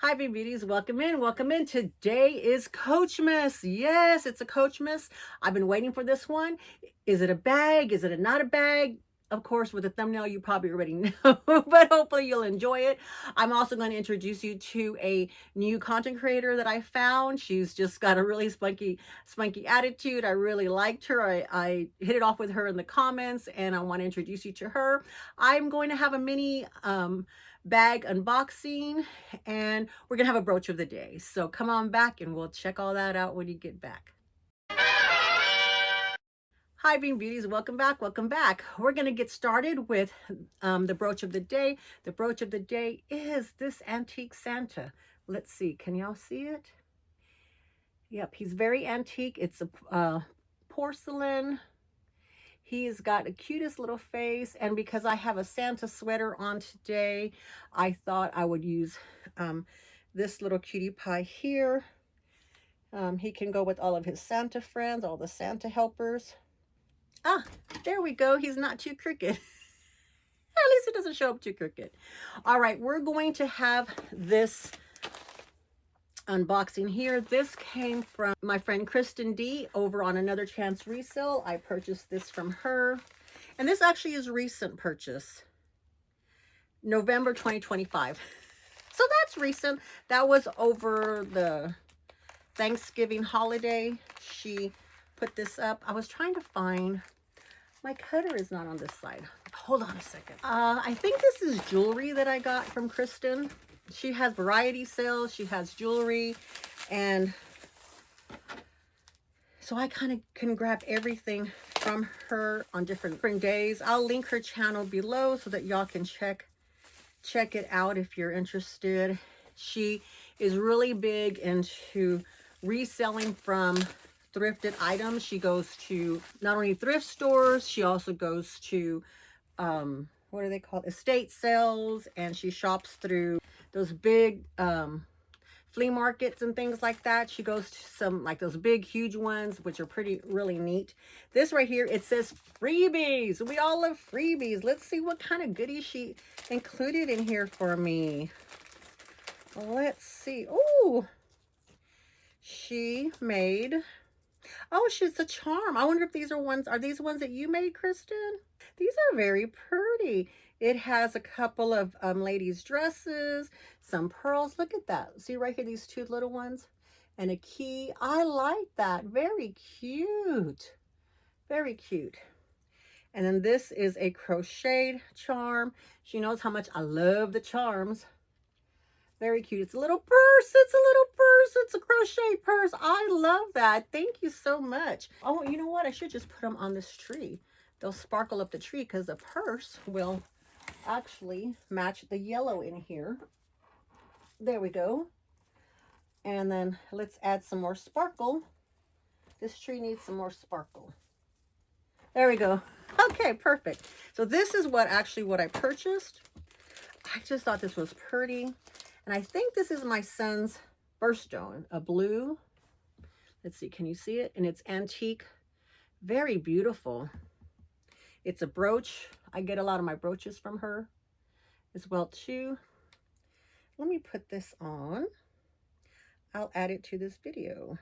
Hi, Beanbeauties. Welcome in. Welcome in. Today is COACHmas. Yes, it's a COACHmas. I've been waiting for this one. Is it a bag? Is it not a bag? Of course, with the thumbnail, you probably already know, but hopefully you'll enjoy it. I'm also going to introduce you to a new content creator that I found. She's just got a really spunky attitude. I really liked her. I hit it off with her in the comments, and I want to introduce you to her. I'm going to have a mini bag unboxing, and we're gonna have a brooch of the day. So come on back and we'll check all that out when you get back. Hi, Beanbeauties. Welcome back. Welcome back. We're going to get started with the brooch of the day. The brooch of the day is this antique Santa. Let's see. Can y'all see it? Yep, he's very antique. It's a porcelain. He's got the cutest little face, and because I have a Santa sweater on today, I thought I would use this little cutie pie here. He can go with all of his Santa friends, all the Santa helpers. Ah, there we go. He's not too crooked. At least it doesn't show up too crooked. All right, we're going to have this unboxing here. This came from my friend Kristen D over on Another Chance Resale. I purchased this from her, and this actually is a recent purchase, November 2025. So that's recent. That was over the Thanksgiving holiday. She put this up. I was trying to find, my cutter is not on this side. Hold on a second. I think this is jewelry that I got from Kristen. She has variety sales, she has jewelry, and so I kind of can grab everything from her on different days. I'll link her channel below so that y'all can check it out if you're interested. She is really big into reselling from thrifted items. She goes to not only thrift stores, she also goes to what are they called, estate sales, and she shops through those big flea markets and things like that. She goes to some like those big huge ones, which are really neat. This right here, it says freebies. We all love freebies. Let's see what kind of goodies she included in here for me. Let's see. Oh, she made, oh, she's a charm. I wonder if these are these ones that you made, Kristen? These are very pretty. It has a couple of ladies' dresses, some pearls. Look at that. See right here, these two little ones, and a key. I like that. Very cute. Very cute. And then this is a crocheted charm. She knows how much I love the charms. Very cute. It's a little purse. It's a little purse. It's a crochet purse. I love that. Thank you so much. Oh, you know what? I should just put them on this tree. They'll sparkle up the tree because the purse will actually match the yellow in here. There we go. And then let's add some more sparkle. This tree needs some more sparkle. There we go. Okay, perfect. So this is what I purchased. I just thought this was pretty. And I think this is my son's birthstone, a blue. Let's see, can you see it? And it's antique, very beautiful. It's a brooch. I get a lot of my brooches from her as well too. Let me put this on. I'll add it to this video.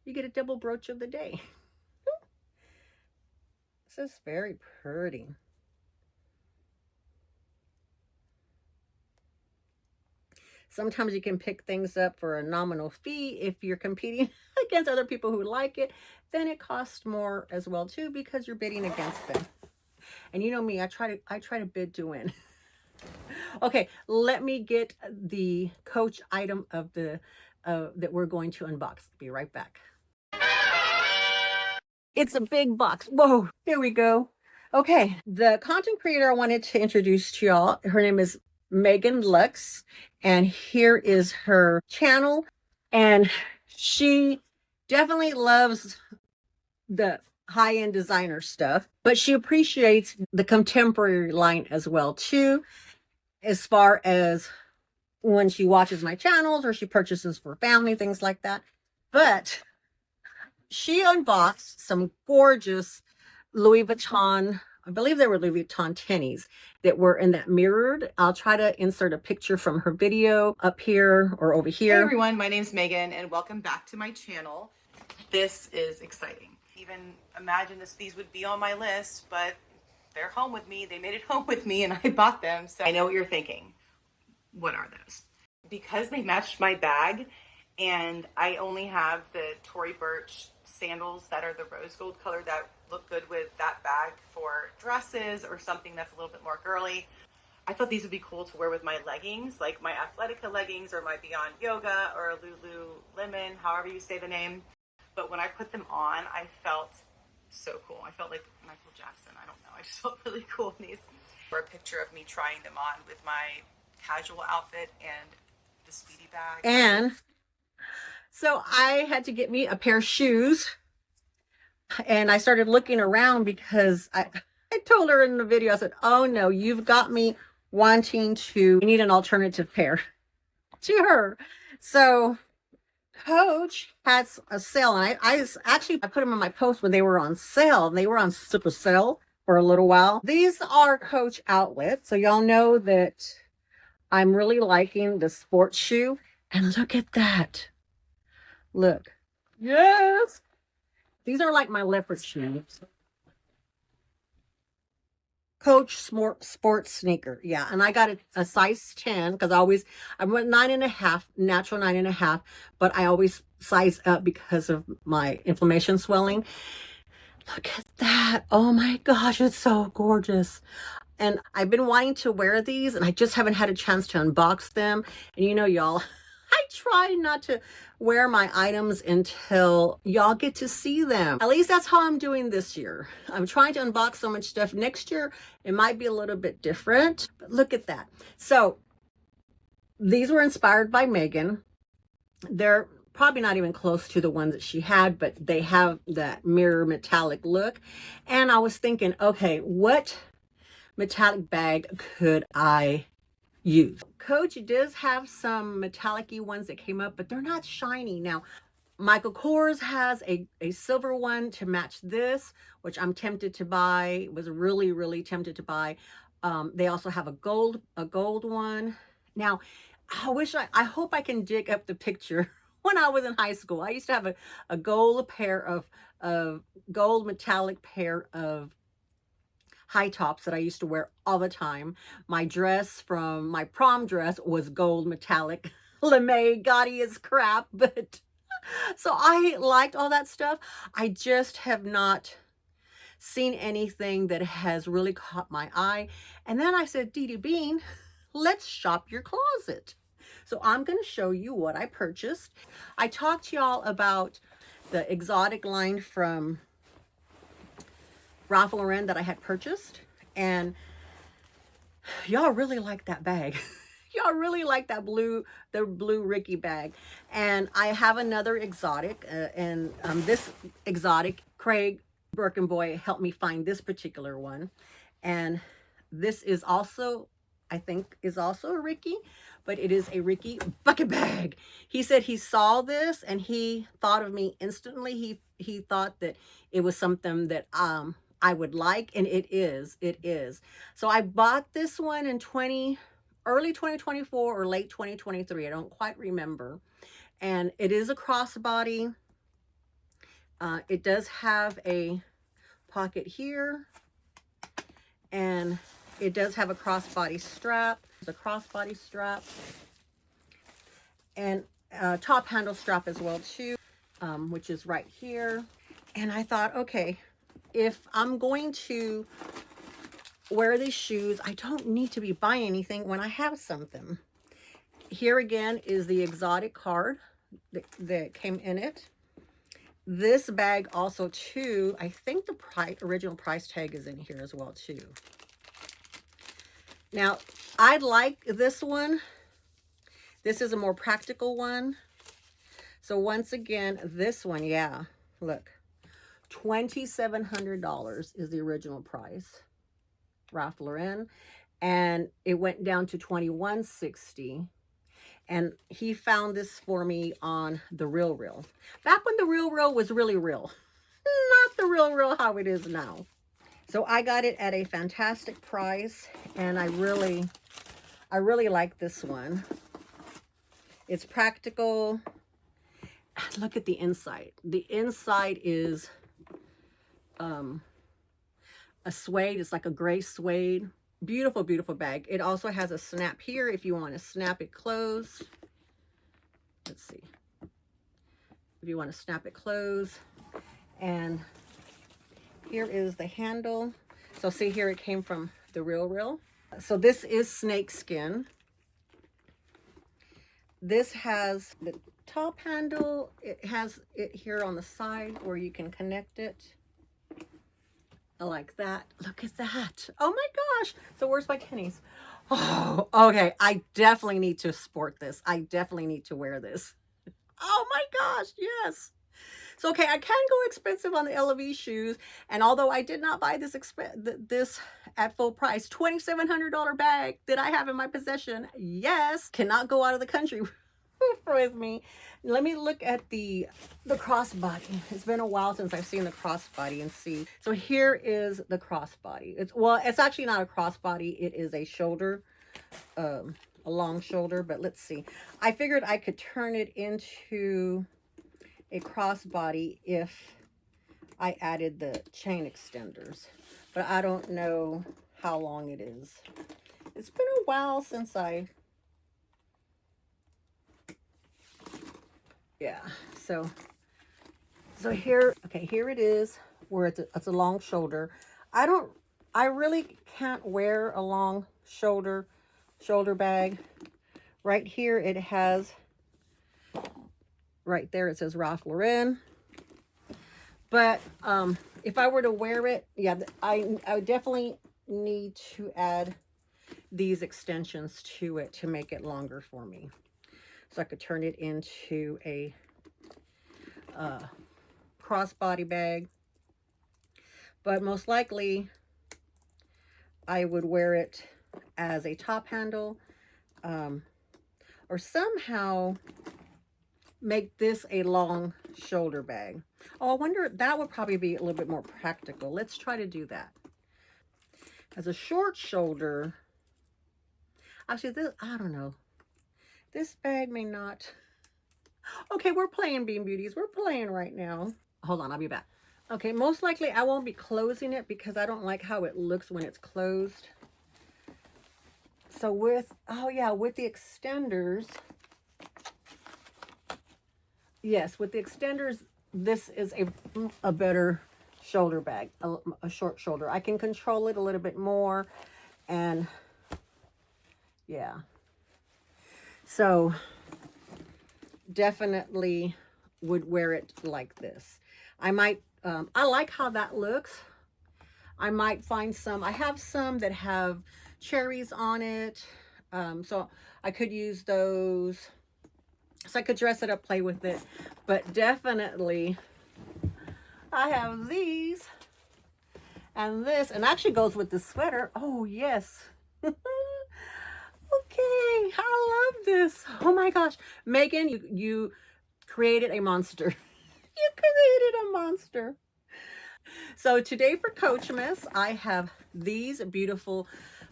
You get a double brooch of the day. This is very pretty. Sometimes you can pick things up for a nominal fee. If you're competing against other people who like it, then it costs more as well too, because you're bidding against them. And you know me, I try to bid to win. Okay, let me get the Coach item of the that we're going to unbox. Be right back. It's a big box. Whoa, here we go. Okay, the content creator I wanted to introduce to y'all, her name is Megan Lux, and here is her channel. And she definitely loves the high-end designer stuff, but she appreciates the contemporary line as well too, as far as when she watches my channels or she purchases for family, things like that. But she unboxed some gorgeous Louis Vuitton I believe they were Louis Vuitton tennies that were in that mirrored. I'll try to insert a picture from her video up here or over here. Hey everyone, my name's Megan and welcome back to my channel. This is exciting. Even imagine these would be on my list, but they're home with me. They made it home with me and I bought them. So I know what you're thinking. What are those? Because they matched my bag and I only have the Tory Burch sandals that are the rose gold color that look good with that bag for dresses or something that's a little bit more girly. I thought these would be cool to wear with my leggings, like my Athletica leggings or my Beyond Yoga or Lululemon, however you say the name. But when I put them on, I felt so cool. I felt like Michael Jackson. I don't know. I just felt really cool in these. For a picture of me trying them on with my casual outfit and the Speedy bag. And so I had to get me a pair of shoes. And I started looking around because I told her in the video, I said, oh no, you've got me wanting to need an alternative pair to her. So Coach has a sale, and I put them in my post when they were on sale. They were on super sale for a little while. These are Coach outlets, so y'all know that I'm really liking the sports shoe. And look at that. Look. Yes. These are like my leopard shoes. Coach sports sneaker. Yeah. And I got a size 10 because I went 9.5, natural 9.5, but I always size up because of my inflammation swelling. Look at that. Oh my gosh. It's so gorgeous. And I've been wanting to wear these and I just haven't had a chance to unbox them. And you know, y'all, I try not to wear my items until y'all get to see them. At least that's how I'm doing this year. I'm trying to unbox so much stuff. Next year, it might be a little bit different, but look at that. So these were inspired by Megan. They're probably not even close to the ones that she had, but they have that mirror metallic look. And I was thinking, okay, what metallic bag could I use? Coach does have some metallic-y ones that came up, but they're not shiny. Now, Michael Kors has a silver one to match this, which I'm tempted to buy. Was really, really tempted to buy. They also have a gold one. Now, I hope I can dig up the picture when I was in high school. I used to have a gold pair of gold metallic pair of high tops that I used to wear all the time. My dress from my prom dress was gold metallic lame, gaudy as crap, but so I liked all that stuff. I just have not seen anything that has really caught my eye. And then I said, Dee Dee Bean, let's shop your closet. So I'm going to show you what I purchased. I talked to y'all about the exotic line from Ralph Lauren that I had purchased, and y'all really like that bag. Y'all really like that the blue Ricky bag. And I have another exotic, and this exotic, Craig Birkenboy helped me find this particular one. And this is also, I think, is also a Ricky, but it is a Ricky bucket bag. He said he saw this and he thought of me instantly. He thought that it was something that I would like, and it is. So I bought this one in early 2024 or late 2023. I don't quite remember. And it is a crossbody. It does have a pocket here, and it does have a crossbody strap. There's a crossbody strap and a top handle strap as well too, which is right here. And I thought, okay, if I'm going to wear these shoes, I don't need to be buying anything when I have something. Here again is the exotic card that came in it. This bag also too, I think the original price tag is in here as well too. Now, I like this one. This is a more practical one. So once again, this one, yeah, look. $2,700 is the original price, Ralph Lauren, and it went down to $2,160. And he found this for me on the Real Real, back when the Real Real was really real, not the Real Real how it is now. So I got it at a fantastic price, and I really like this one. It's practical. Look at the inside. The inside is a suede. It's like a gray suede. Beautiful, beautiful bag. It also has a snap here if you want to snap it closed. Let's see. If you want to snap it closed. And here is the handle. So see here, it came from the Real. So this is snake skin. This has the top handle. It has it here on the side where you can connect it. I like that. Look at that. Oh my gosh. So where's my pennies? Oh, okay. I definitely need to sport this. I definitely need to wear this. Oh my gosh. Yes. So, okay, I can go expensive on the LV shoes. And although I did not buy this this at full price, $2,700 bag that I have in my possession, yes, cannot go out of the country with me. Let me look at the crossbody. It's been a while since I've seen the crossbody and see. So here is the crossbody. It's actually not a crossbody. It is a shoulder, a long shoulder, but let's see. I figured I could turn it into a crossbody if I added the chain extenders, but I don't know how long it is. It's been a while since so here, okay, here it is where it's a long shoulder. I really can't wear a long shoulder bag. Right here it has, right there it says Ralph Lauren. But if I were to wear it, yeah, I would definitely need to add these extensions to it to make it longer for me. So I could turn it into a crossbody bag. But most likely I would wear it as a top handle, or somehow make this a long shoulder bag. Oh, I wonder, that would probably be a little bit more practical. Let's try to do that. As a short shoulder, actually this, I don't know. This bag may not. Okay, we're playing, Bean Beauties. We're playing right now. Hold on, I'll be back. Okay, most likely I won't be closing it because I don't like how it looks when it's closed. So with, oh yeah, with the extenders, yes, with the extenders, this is a better shoulder bag, a short shoulder. I can control it a little bit more, and yeah. So definitely would wear it like this. I might, I like how that looks. I might find some, I have some that have cherries on it. So I could use those. So I could dress it up, play with it. But definitely, I have these. And this, and actually goes with the sweater. Oh, yes. Okay, I love this. Oh my gosh. Megan, you created a monster. You created a monster. So today for COACHmas, I have these beautiful,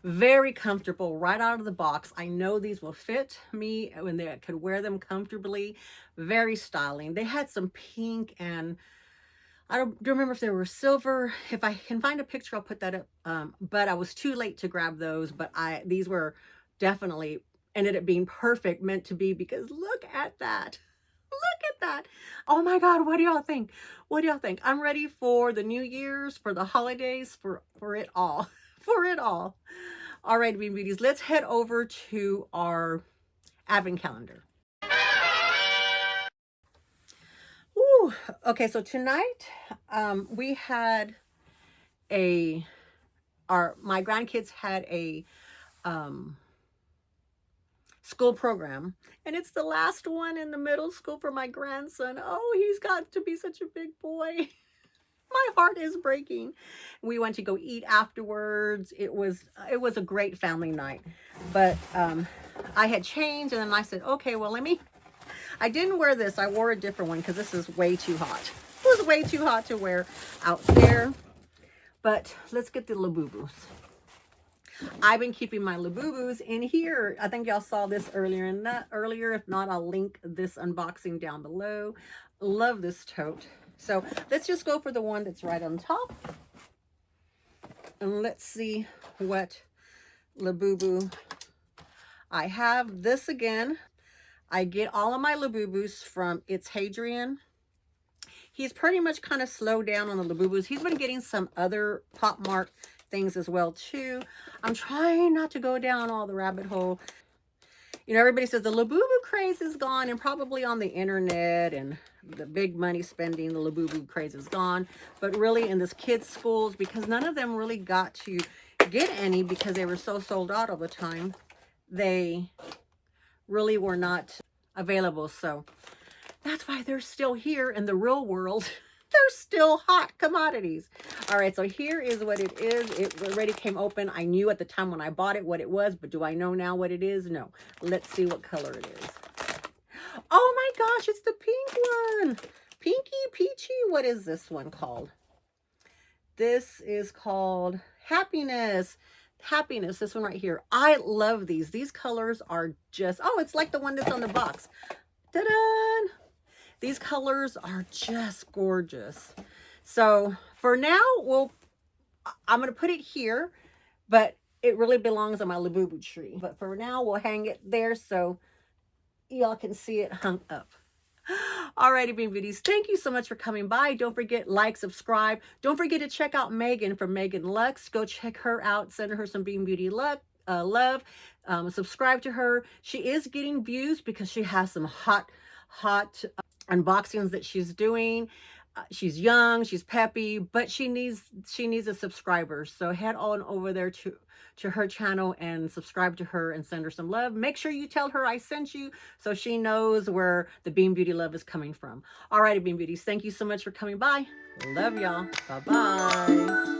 very comfortable right out of the box. I know these will fit me when they could wear them comfortably. Very styling. They had some pink, and I don't remember if they were silver. If I can find a picture, I'll put that up. But I was too late to grab those. But these were definitely ended up being perfect, meant to be, because look at that. Look at that. Oh my God, what do y'all think? What do y'all think? I'm ready for the New Year's, for the holidays, for it all. For it all. All right, Bean Beauties, let's head over to our advent calendar. Ooh, okay, so tonight we had my grandkids had a school program, and it's the last one in the middle school for my grandson. Oh, he's got to be such a big boy. My heart is breaking. We went to go eat afterwards. It was a great family night. But I had changed, and then I said, okay, well, I didn't wear this. I wore a different one because this is way too hot. It was way too hot to wear out there. But let's get the Labubus. I've been keeping my Labubus in here. I think y'all saw this earlier. If not, I'll link this unboxing down below. Love this tote. So let's just go for the one that's right on top. And let's see what Labubu I have. This again, I get all of my Labubus from It's Hadrian. He's pretty much kind of slowed down on the Labubus. He's been getting some other Pop Mart things as well too. I'm trying not to go down all the rabbit hole. You know, everybody says the Labubu craze is gone, and probably on the internet and the big money spending, the Labubu craze is gone. But really in this kids' schools, because none of them really got to get any because they were so sold out all the time, they really were not available. So that's why they're still here in the real world. They're still hot commodities. All right, so here is what it is. It already came open. I knew at the time when I bought it what it was, but do I know now what it is? No. Let's see what color it is. Oh my gosh, it's the pink one. Pinky Peachy. What is this one called? This is called Happiness. Happiness, this one right here. I love these. These colors are just, oh, it's like the one that's on the box. Ta-da! These colors are just gorgeous. So for now, I'm going to put it here, but it really belongs on my Labubu tree. But for now, we'll hang it there so y'all can see it hung up. Alrighty, Bean Beauties, thank you so much for coming by. Don't forget, like, subscribe. Don't forget to check out Megan from Megan Lux. Go check her out. Send her some Bean Beauty love. Subscribe to her. She is getting views because she has some hot unboxings that she's doing. She's young, she's peppy, but she needs a subscriber. So head on over there to her channel and subscribe to her and send her some love. Make sure you tell her I sent you so she knows where the Bean Beauty love is coming from. Alrighty, Bean Beauties, thank you so much for coming by. Love y'all. Bye-bye.